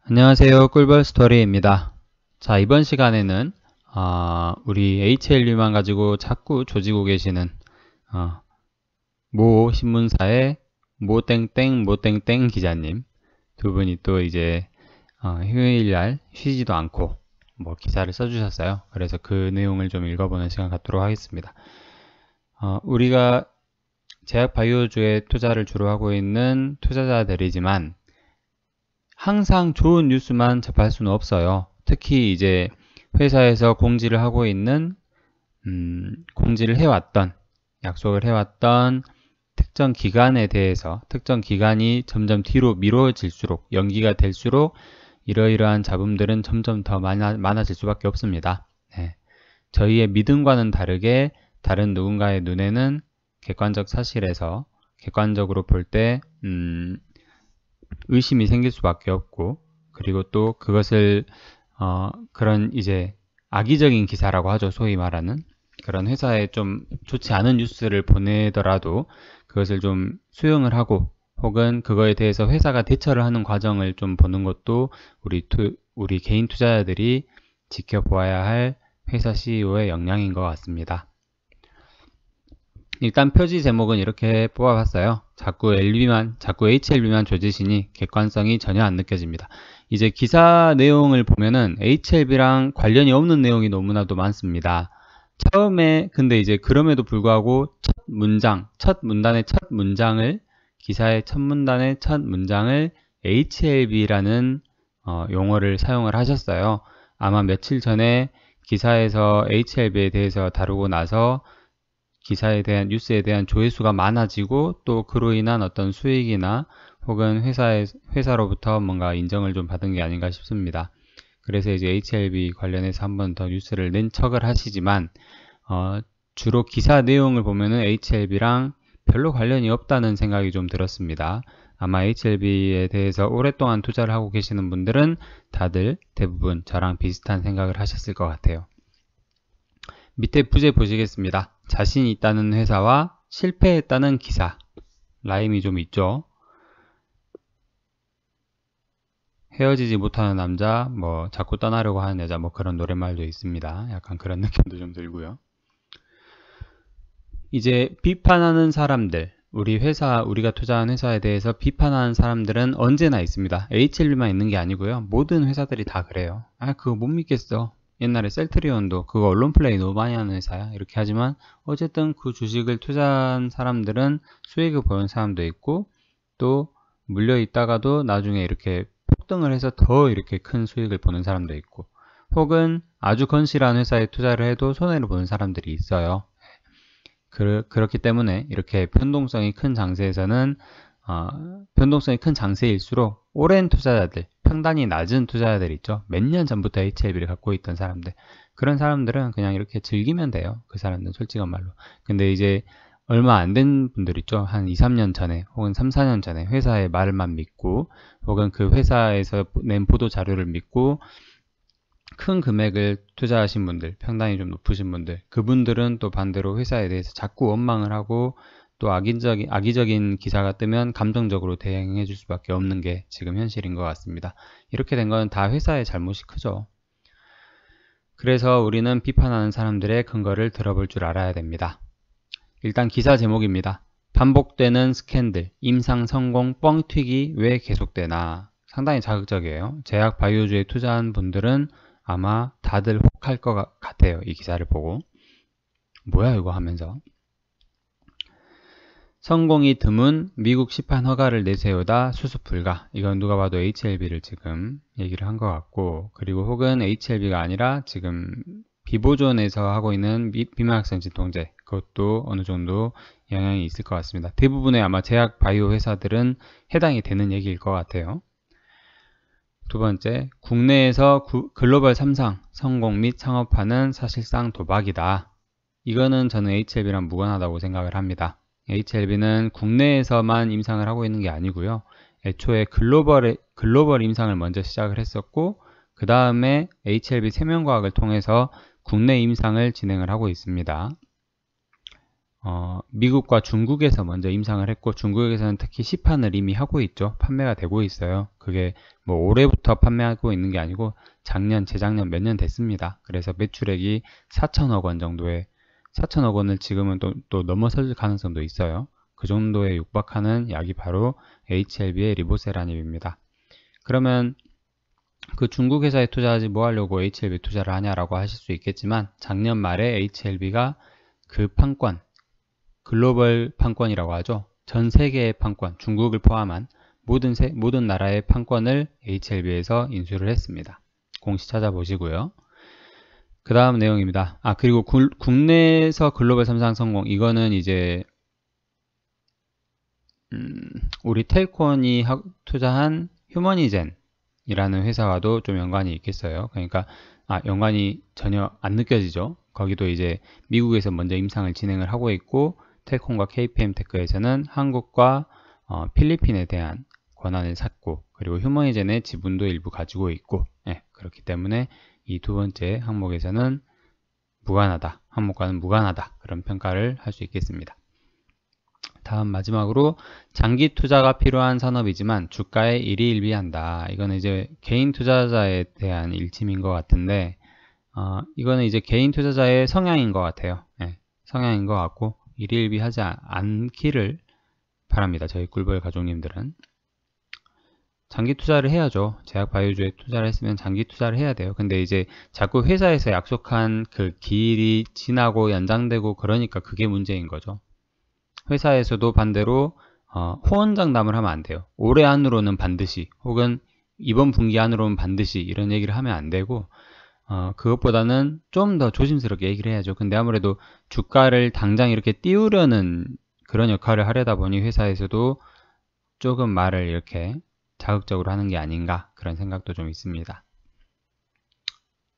안녕하세요. 꿀벌 스토리입니다. 자, 이번 시간에는 우리 HLU만 가지고 자꾸 조지고 계시는 모 신문사의 모땡땡 모땡땡 기자님 두 분이 또 이제 휴일날 쉬지도 않고 뭐 기사를 써주셨어요. 그래서 그 내용을 좀 읽어보는 시간 갖도록 하겠습니다. 우리가 제약 바이오주에 투자를 주로 하고 있는 투자자들이지만 항상 좋은 뉴스만 접할 수는 없어요. 특히 이제 회사에서 공지를 하고 있는 공지를 해왔던 약속을 해왔던 특정 기간에 대해서 특정 기간이 점점 뒤로 미뤄질수록 연기가 될수록 이러이러한 잡음들은 점점 더 많아질 수밖에 없습니다. 네. 저희의 믿음과는 다르게 다른 누군가의 눈에는 객관적 사실에서 객관적으로 볼 때 의심이 생길 수밖에 없고, 그리고 또 그것을 그런 이제 악의적인 기사라고 하죠. 소위 말하는 그런 회사에 좀 좋지 않은 뉴스를 보내더라도 그것을 좀 수용을 하고 혹은 그거에 대해서 회사가 대처를 하는 과정을 좀 보는 것도 우리 개인 투자자들이 지켜보아야 할 회사 CEO의 역량인 것 같습니다. 일단 표지 제목은 이렇게 뽑아봤어요. 자꾸 HLB만 조지시니 객관성이 전혀 안 느껴집니다. 이제 기사 내용을 보면은 HLB랑 관련이 없는 내용이 너무나도 많습니다. 처음에 근데 이제 그럼에도 불구하고 첫 문장을 기사의 첫 문단의 첫 문장을 HLB라는 용어를 사용을 하셨어요. 아마 며칠 전에 기사에서 HLB에 대해서 다루고 나서 기사에 대한 뉴스에 대한 조회수가 많아지고 또 그로 인한 어떤 수익이나 혹은 회사로부터 뭔가 인정을 좀 받은 게 아닌가 싶습니다. 그래서 이제 HLB 관련해서 한 번 더 뉴스를 낸 척을 하시지만 주로 기사 내용을 보면은 HLB랑 별로 관련이 없다는 생각이 좀 들었습니다. 아마 HLB에 대해서 오랫동안 투자를 하고 계시는 분들은 다들 대부분 저랑 비슷한 생각을 하셨을 것 같아요. 밑에 부제 보시겠습니다. 자신 있다는 회사와 실패했다는 기사. 라임이 좀 있죠. 헤어지지 못하는 남자, 뭐 자꾸 떠나려고 하는 여자, 뭐 그런 노랫말도 있습니다. 약간 그런 느낌도 좀 들고요. 이제 비판하는 사람들, 우리가 투자한 회사에 대해서 비판하는 사람들은 언제나 있습니다. HLB만 있는 게 아니고요. 모든 회사들이 다 그래요. 그거 못 믿겠어. 옛날에 셀트리온도 그거 언론 플레이 너무 많이 하는 회사야 이렇게 하지만 어쨌든 그 주식을 투자한 사람들은 수익을 보는 사람도 있고 또 물려 있다가도 나중에 이렇게 폭등을 해서 더 이렇게 큰 수익을 보는 사람도 있고 혹은 아주 건실한 회사에 투자를 해도 손해를 보는 사람들이 있어요. 그렇기 때문에 이렇게 변동성이 큰 장세에서는 변동성이 큰 장세일수록 오랜 투자자들, 평단이 낮은 투자자들 있죠. 몇 년 전부터 HLB를 갖고 있던 사람들. 그런 사람들은 그냥 이렇게 즐기면 돼요. 그 사람들은 솔직한 말로. 근데 이제 얼마 안 된 분들 있죠. 한 2, 3년 전에 혹은 3, 4년 전에 회사의 말만 믿고 혹은 그 회사에서 낸 보도 자료를 믿고 큰 금액을 투자하신 분들, 평단이 좀 높으신 분들, 그분들은 또 반대로 회사에 대해서 자꾸 원망을 하고 또 악의적인 기사가 뜨면 감정적으로 대응해 줄 수밖에 없는 게 지금 현실인 것 같습니다. 이렇게 된 건 다 회사의 잘못이 크죠. 그래서 우리는 비판하는 사람들의 근거를 들어볼 줄 알아야 됩니다. 일단 기사 제목입니다. 반복되는 스캔들, 임상 성공 뻥튀기 왜 계속되나. 상당히 자극적이에요. 제약 바이오주에 투자한 분들은 아마 다들 혹할 것 같아요. 이 기사를 보고. 뭐야 이거 하면서. 성공이 드문 미국 시판 허가를 내세우다 수습 불가. 이건 누가 봐도 HLB를 지금 얘기를 한 것 같고, 그리고 혹은 HLB가 아니라 지금 비보존에서 하고 있는 비만학성 진통제, 그것도 어느 정도 영향이 있을 것 같습니다. 대부분의 아마 제약 바이오 회사들은 해당이 되는 얘기일 것 같아요. 두 번째, 국내에서 글로벌 3상 성공 및 창업하는 사실상 도박이다. 이거는 저는 HLB랑 무관하다고 생각을 합니다. HLB는 국내에서만 임상을 하고 있는 게 아니고요. 애초에 글로벌 임상을 먼저 시작을 했었고 그 다음에 HLB 세면과학을 통해서 국내 임상을 진행을 하고 있습니다. 미국과 중국에서 먼저 임상을 했고, 중국에서는 특히 시판을 이미 하고 있죠. 판매가 되고 있어요. 그게 뭐 올해부터 판매하고 있는 게 아니고 작년, 재작년 몇 년 됐습니다. 그래서 매출액이 4천억 원 정도의, 4천억 원을 지금은 또 넘어설 가능성도 있어요. 그 정도에 육박하는 약이 바로 HLB의 리보세라닙입니다. 그러면 그 중국 회사에 투자하지 뭐 하려고 HLB 투자를 하냐라고 하실 수 있겠지만, 작년 말에 HLB가 그 판권, 글로벌 판권이라고 하죠. 전 세계의 판권, 중국을 포함한 모든 나라의 판권을 HLB에서 인수를 했습니다. 공시 찾아보시고요. 그 다음 내용입니다. 그리고 국내에서 글로벌 3상 성공, 이거는 이제 우리 텔콘이 투자한 휴머니젠이라는 회사와도 좀 연관이 있겠어요. 그러니까 연관이 전혀 안 느껴지죠. 거기도 이제 미국에서 먼저 임상을 진행을 하고 있고, 텔콤과 KPM테크에서는 한국과 필리핀에 대한 권한을 샀고, 그리고 휴머니젠의 지분도 일부 가지고 있고, 그렇기 때문에 이 두 번째 항목에서는 무관하다, 항목과는 무관하다, 그런 평가를 할 수 있겠습니다. 다음 마지막으로 장기 투자가 필요한 산업이지만 주가에 일희일비한다. 이거는 이제 개인 투자자에 대한 일침인 것 같은데, 이거는 이제 개인 투자자의 성향인 것 같아요. 성향인 것 같고, 일희일비하지 않기를 바랍니다. 저희 꿀벌 가족님들은. 장기 투자를 해야죠. 제약 바이오주에 투자를 했으면 장기 투자를 해야 돼요. 근데 이제 자꾸 회사에서 약속한 그 기일이 지나고 연장되고 그러니까 그게 문제인 거죠. 회사에서도 반대로 호언장담을 하면 안 돼요. 올해 안으로는 반드시, 혹은 이번 분기 안으로는 반드시, 이런 얘기를 하면 안 되고, 그것보다는 좀 더 조심스럽게 얘기를 해야죠. 근데 아무래도 주가를 당장 이렇게 띄우려는 그런 역할을 하려다 보니 회사에서도 조금 말을 이렇게 자극적으로 하는 게 아닌가, 그런 생각도 좀 있습니다.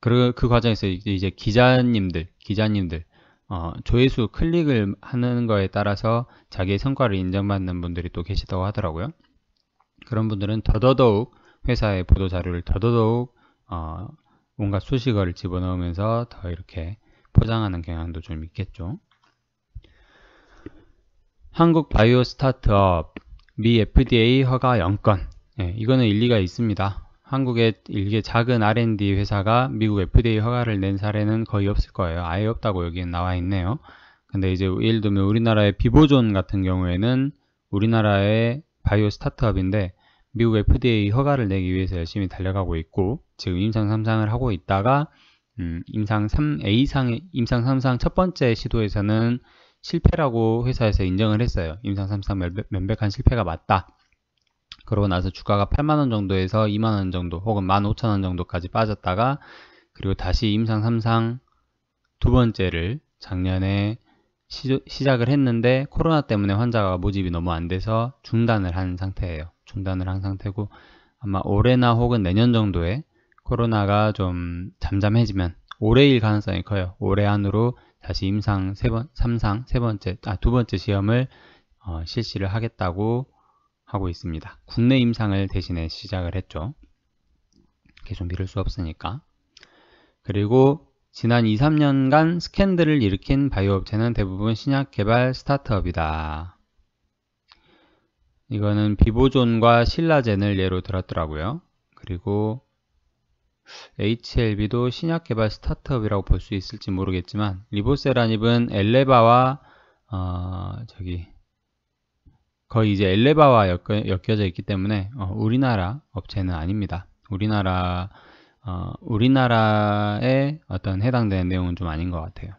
그 과정에서 이제 기자님들 조회수 클릭을 하는 거에 따라서 자기의 성과를 인정받는 분들이 또 계시다고 하더라고요. 그런 분들은 더더욱 회사의 보도자료를 더더욱 온갖 수식어를 집어넣으면서 더 이렇게 포장하는 경향도 좀 있겠죠. 한국 바이오 스타트업 미 FDA 허가 0건. 이거는 일리가 있습니다. 한국의 일개 작은 R&D 회사가 미국 FDA 허가를 낸 사례는 거의 없을 거예요. 아예 없다고 여기에 나와 있네요. 근데 이제 예를 들면 우리나라의 비보존 같은 경우에는 우리나라의 바이오 스타트업인데 미국 FDA 허가를 내기 위해서 열심히 달려가고 있고, 지금 임상 3상을 하고 있다가 임상 3상 첫 번째 시도에서는 실패라고 회사에서 인정을 했어요. 임상 3상 명백한 실패가 맞다. 그러고 나서 주가가 8만원 정도에서 2만원 정도 혹은 15,000원 정도까지 빠졌다가, 그리고 다시 임상 3상 두 번째를 작년에 시작을 했는데 코로나 때문에 환자가 모집이 너무 안 돼서 중단을 한 상태예요. 중단을 한 상태고, 아마 올해나 혹은 내년 정도에 코로나가 좀 잠잠해지면 올해일 가능성이 커요. 올해 안으로 다시 임상 두 번째 시험을 실시를 하겠다고 하고 있습니다. 국내 임상을 대신에 시작을 했죠. 계속 미룰 수 없으니까. 그리고 지난 2, 3년간 스캔들을 일으킨 바이오 업체는 대부분 신약 개발 스타트업이다. 이거는 비보존과 신라젠을 예로 들었더라고요. 그리고 HLB도 신약 개발 스타트업이라고 볼 수 있을지 모르겠지만, 리보세라닙은 엘레바와 거의 이제 엘레바와 엮여져 있기 때문에 우리나라 업체는 아닙니다. 우리나라에 어떤 해당되는 내용은 좀 아닌 것 같아요.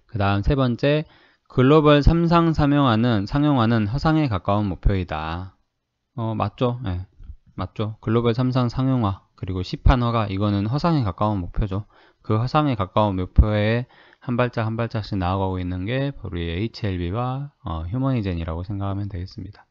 그 다음 세 번째, 글로벌 3상 상용화는 허상에 가까운 목표이다. 맞죠? 네, 맞죠. 글로벌 3상 상용화 그리고 시판 허가, 이거는 허상에 가까운 목표죠. 그 허상에 가까운 목표에 한 발짝씩 나아가고 있는 게 바로 HLB와 휴머니젠이라고 생각하면 되겠습니다.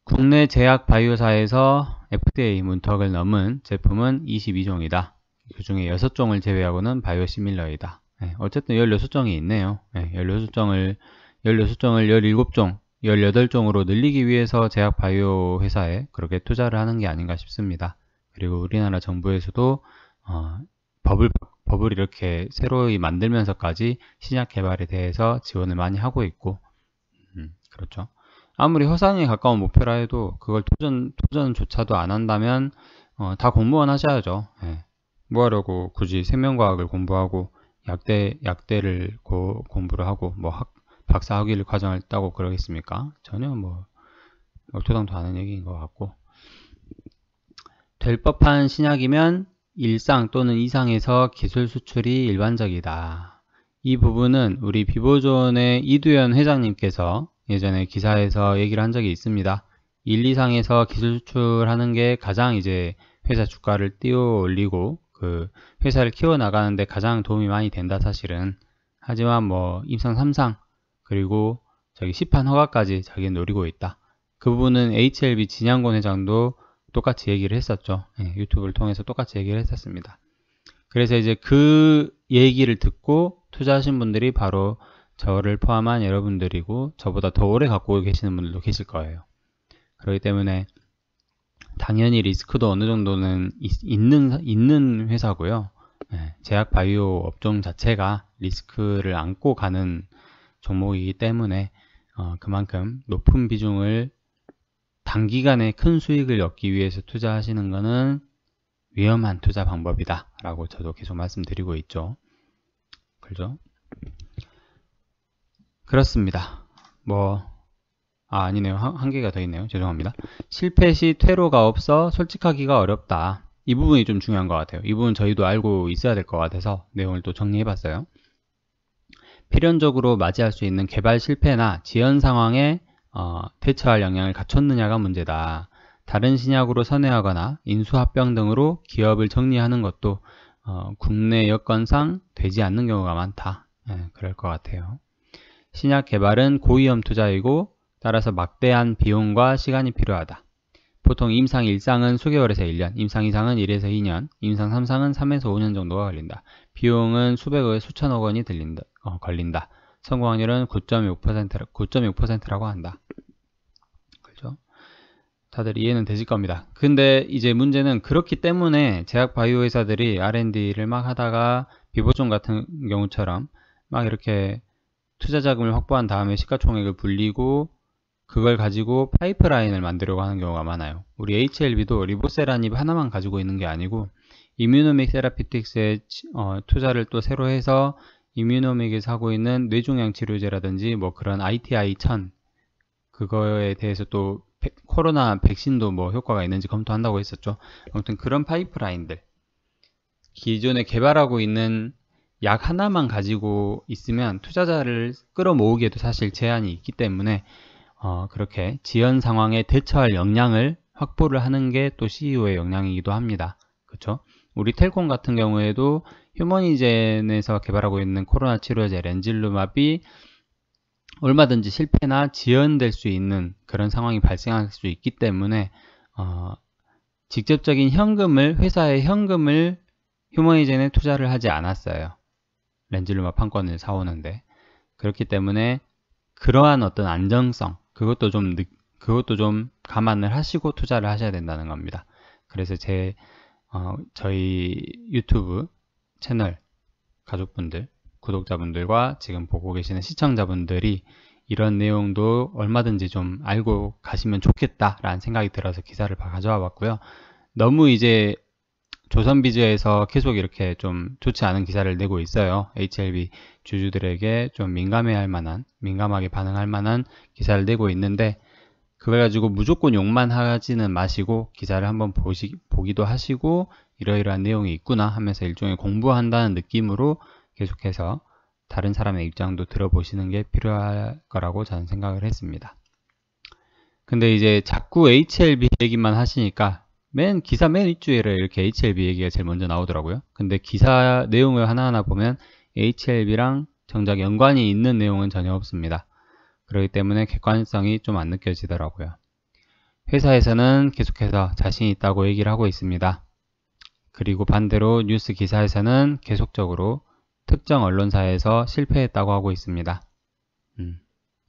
국내 제약 바이오사에서 FDA 문턱을 넘은 제품은 22종이다. 그 중에 6종을 제외하고는 바이오시밀러이다. 어쨌든 16종이 있네요. 16종을 17종, 18종으로 늘리기 위해서 제약 바이오 회사에 그렇게 투자를 하는 게 아닌가 싶습니다. 그리고 우리나라 정부에서도 법을 이렇게 새로이 만들면서까지 신약 개발에 대해서 지원을 많이 하고 있고, 그렇죠. 아무리 허상에 가까운 목표라 해도 그걸 도전조차도 안 한다면 다 공무원 하셔야죠. 예. 뭐 하려고 굳이 생명과학을 공부하고 약대를 공부를 하고 뭐 박사 학위를 과정을 따고 그러겠습니까? 전혀 뭐 얼토당토 않은 얘기인 것 같고, 될 법한 신약이면 1상 또는 이상에서 기술 수출이 일반적이다. 이 부분은 우리 비보존의 이두현 회장님께서 예전에 기사에서 얘기를 한 적이 있습니다. 1, 2상에서 기술 수출하는 게 가장 이제 회사 주가를 띄워 올리고 그 회사를 키워나가는데 가장 도움이 많이 된다 사실은. 하지만 뭐 임상 3상 그리고 저기 시판 허가까지 자기는 노리고 있다. 그 부분은 HLB 진양곤 회장도 똑같이 얘기를 했었죠. 예, 유튜브를 통해서 똑같이 얘기를 했었습니다. 그래서 이제 그 얘기를 듣고 투자하신 분들이 바로 저를 포함한 여러분들이고 저보다 더 오래 갖고 계시는 분들도 계실 거예요. 그렇기 때문에 당연히 리스크도 어느 정도는 있는 회사고요. 예, 제약 바이오 업종 자체가 리스크를 안고 가는 종목이기 때문에 그만큼 높은 비중을 단기간에 큰 수익을 얻기 위해서 투자하시는 것은 위험한 투자 방법이다 라고 저도 계속 말씀드리고 있죠. 그렇죠? 그렇습니다. 아니네요. 한 개가 더 있네요. 죄송합니다. 실패 시 퇴로가 없어 솔직하기가 어렵다. 이 부분이 좀 중요한 것 같아요. 이 부분 저희도 알고 있어야 될 것 같아서 내용을 또 정리해봤어요. 필연적으로 맞이할 수 있는 개발 실패나 지연 상황에 대처할 역량을 갖췄느냐가 문제다. 다른 신약으로 선회하거나 인수합병 등으로 기업을 정리하는 것도 국내 여건상 되지 않는 경우가 많다. 그럴 것 같아요. 신약 개발은 고위험 투자이고 따라서 막대한 비용과 시간이 필요하다. 보통 임상 1상은 수개월에서 1년, 임상 2상은 1에서 2년, 임상 3상은 3에서 5년 정도가 걸린다. 비용은 수백억, 수천억 원이 걸린다. 성공 확률은 9.6%라고 한다. 그렇죠? 다들 이해는 되실 겁니다. 근데 이제 문제는 그렇기 때문에 제약 바이오 회사들이 R&D를 막 하다가 비보존 같은 경우처럼 막 이렇게 투자 자금을 확보한 다음에 시가총액을 불리고 그걸 가지고 파이프라인을 만들려고 하는 경우가 많아요. 우리 HLB도 리보세라닙 하나만 가지고 있는 게 아니고 이뮤노믹 세라피틱스에 투자를 또 새로 해서 이뮤노믹에서 하고 있는 뇌종양 치료제라든지 뭐 그런 ITI-1000 그거에 대해서 또 코로나 백신도 뭐 효과가 있는지 검토한다고 했었죠. 아무튼 그런 파이프라인들, 기존에 개발하고 있는 약 하나만 가지고 있으면 투자자를 끌어모으기에도 사실 제한이 있기 때문에 그렇게 지연 상황에 대처할 역량을 확보를 하는 게 또 CEO의 역량이기도 합니다. 그렇죠? 우리 텔콤 같은 경우에도 휴머니젠에서 개발하고 있는 코로나 치료제 렌질루맙이 얼마든지 실패나 지연될 수 있는 그런 상황이 발생할 수 있기 때문에 직접적인 회사의 현금을 휴머니젠에 투자를 하지 않았어요. 렌질루맙 한 건을 사오는데. 그렇기 때문에 그러한 어떤 안정성, 그것도 좀 감안을 하시고 투자를 하셔야 된다는 겁니다. 그래서 저희 유튜브 채널 가족분들, 구독자분들과 지금 보고 계시는 시청자분들이 이런 내용도 얼마든지 좀 알고 가시면 좋겠다라는 생각이 들어서 기사를 가져와 봤고요. 너무 이제 조선비즈에서 계속 이렇게 좀 좋지 않은 기사를 내고 있어요. HLB 주주들에게 좀 민감하게 반응할 만한 기사를 내고 있는데, 그걸 가지고 무조건 욕만 하지는 마시고 기사를 한번 보기도 하시고 이러이러한 내용이 있구나 하면서 일종의 공부한다는 느낌으로 계속해서 다른 사람의 입장도 들어보시는 게 필요할 거라고 저는 생각을 했습니다. 근데 이제 자꾸 HLB 얘기만 하시니까 기사 맨 윗줄에 이렇게 HLB 얘기가 제일 먼저 나오더라고요. 근데 기사 내용을 하나하나 보면 HLB랑 정작 연관이 있는 내용은 전혀 없습니다. 그렇기 때문에 객관성이 좀 안 느껴지더라고요. 회사에서는 계속해서 자신 있다고 얘기를 하고 있습니다. 그리고 반대로 뉴스 기사에서는 계속적으로 특정 언론사에서 실패했다고 하고 있습니다.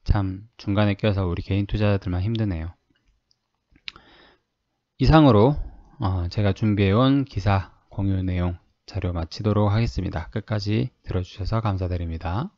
참 중간에 껴서 우리 개인 투자자들만 힘드네요. 이상으로 제가 준비해온 기사 공유 내용 자료 마치도록 하겠습니다. 끝까지 들어주셔서 감사드립니다.